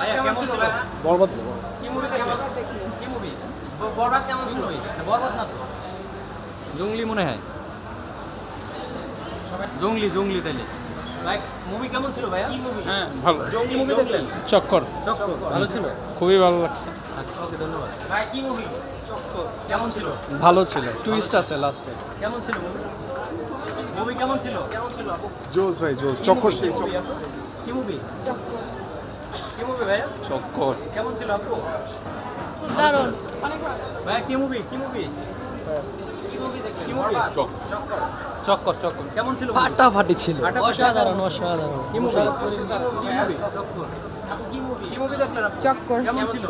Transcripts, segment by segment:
ভাইয়া কেমন ছিল? বরবাদ। কি মুভি দেখলেন? কি মুভি? বরবাদ কেমন ছিল? বরবাদ না তো, জঙ্গলি মনে হয়। জঙ্গলি তাইলে। ভাই মুভি কেমন ছিল ভাইয়া? কি মুভি? হ্যাঁ ভালো। জঙ্গলি মুভি দেখলেন? চক্কর চক্কর ভালো ছিল। খুবই ভালো লাগছে। আচ্ছা ওকে ধন্যবাদ। ভাই কি মুভি? চক্কর কেমন ছিল? ভালো ছিল, টুইস্ট আছে লাস্টে। কেমন ছিল মুভি? মুভি কেমন ছিল? কেমন ছিল আপু? জোস ভাই জোস, চক্কর সেই কি মুভি? কি মুভি ভাইয়া? চক্কর কেমন ছিল আপু? দারুণ। ভাইয়া কি মুভি? কি মুভি? কি মুভি দেখলেন? কি মুভি? চক্কর। চক্কর চক্কর কেমন ছিল? ফাটাফাটি ছিল। অসাধারণ অসাধারণ। কি মুভি? কি মুভি? চক্কর। আপু কি মুভি? কি মুভি দেখলেন আপু? চক্কর। কেমন ছিল?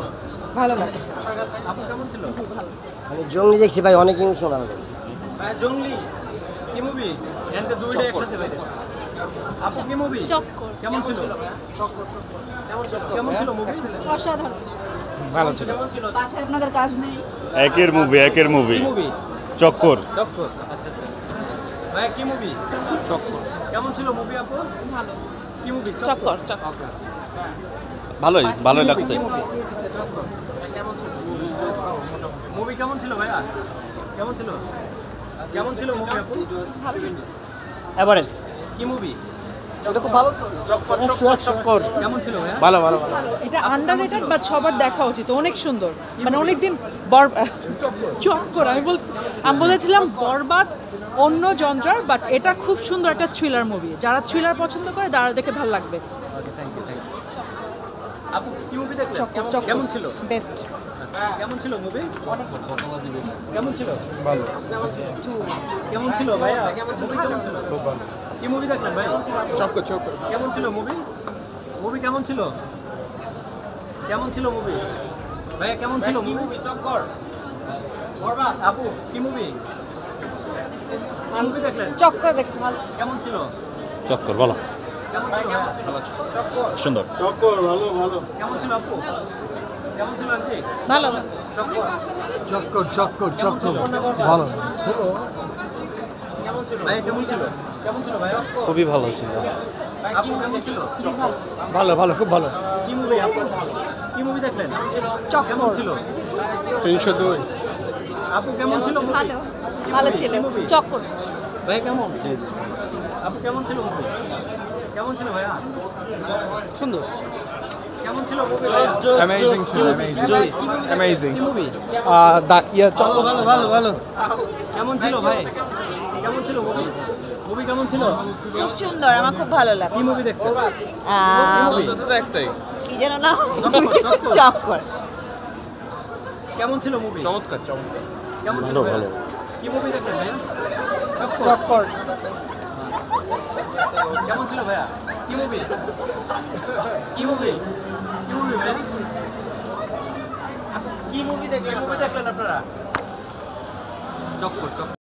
ভালো লাগে। আপু কেমন ছিল? আমি জঙ্গলি দেখছি ভাই, অনেক ইমোশনাল। ভাই জঙ্গলি কি মুভি? এনতে দুইটা একসাথে ভাই। আপু কি মুভি? চক্কর। কেমন ছিল? চক্কর। কেমন ছিল মুভি? অসাধারণ। ভালো ছিল। কেমন ছিল? বাসায় আপনাদের কাজ নেই? একের মুভি কি মুভি? চক্কর। চক্কর। আচ্ছা আচ্ছা। ভাই কি মুভি? চক্কর। কেমন ছিল মুভি আপু? ভালো। কি মুভি? চক্কর চক্কর। ভালোই লাগছে। মুভি কেমন ছিল ভাইয়া? কেমন ছিল? কেমন ছিল মুভি আপু? এভারেজ। কি মুভি? চক্কর কেমন ছিল ভাইয়া? ভালো ভালো ভালো। এটা আন্ডাররেটেড বাট সবার দেখা উচিত, অনেক সুন্দর। মানে অনেকদিন চক্কর আমি বলেছিলাম বরবাদ অন্য জনরার, বাট এটা খুব সুন্দর একটা থ্রিলার মুভি। যারা থ্রিলার পছন্দ করে তারা দেখে ভালো লাগবে। ওকে থ্যাংক ইউ আপু কি মুভি দেখলেন? চক্কর। কেমন ছিল? বেস্ট। কেমন ছিল মুভি? কেমন ছিল? ভালো। কেমন ছিল ভাইয়া? মুভি কেমন ছিল? কি মুভি দেখলেন ভাই? চক্কর চক্কর কেমন ছিল মুভি? মুভি কেমন ছিল? কেমন ছিল মুভি? ভাইয়া কেমন ছিল মুভি? চক্কর। বরবাদ আপু কি মুভি? মুভি দেখলেন? চক্কর দেখতে ভালো। কেমন ছিল? চক্কর ভালো, কেমন ছিল ভাইয়া? চক্কর। সুন্দর। চক্কর ভালো ভালো। কেমন ছিল আপু? কেমন ছিল আন্টি? ভালো। চক্কর। চক্কর চক্কর চক্কর ভালো। কেমন ছিল ভাইয়া? কেমন ছিল? কেমন ছিল ভাইয়া? খুবই ভালো ছিল। আপু কেমন ছিল? ভালো ভালো খুব ভালো। কি মুভি আপু? কি মুভি দেখলেন? চক্কর। কেমন ছিল? 302। আপু কেমন ছিল মুভি? ভালো। ভালো ছিল। চক্কর। ভাই কেমন? আপু কেমন ছিল মুভি? কেমন ছিল ভাইয়া? সুন্দর। কেমন ছিল মুভি? অ্যামেজিং ছিল, অ্যামেজিং। কি মুভি? চক্কর ভালো ভালো ভালো। কেমন ছিল ভাই? কেমন ছিল মুভি? মুভি কেমন ছিল? খুব সুন্দর, আমার খুব ভালো কি লাগছে। মুভি দেখছেন? একটাই। কি যেন না, চক্কর। চক্কর। কেমন ছিল মুভি? চমৎকার চমৎকার। কেমন ছিল ভালো? কি মুভি দেখলেন ভাইয়া? চক্কর। কেমন ছিল ভাইয়া? কি মুভি? কি মুভি? কি মুভি ভাইয়া? কি মুভি দেখলেন? মুভি দেখলেন আপনারা? চক্কর চক্কর।